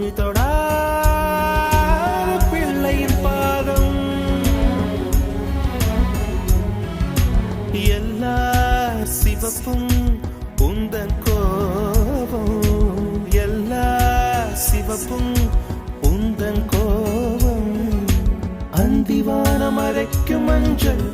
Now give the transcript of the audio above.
பூமி தொடா பிள்ளையின் பாதம். எல்லா சிவப்பும் உந்தன் கோபம், எல்லா சிவப்பும் உந்தன் கோபம். அந்திவானம் அரைக்கும் மஞ்சள்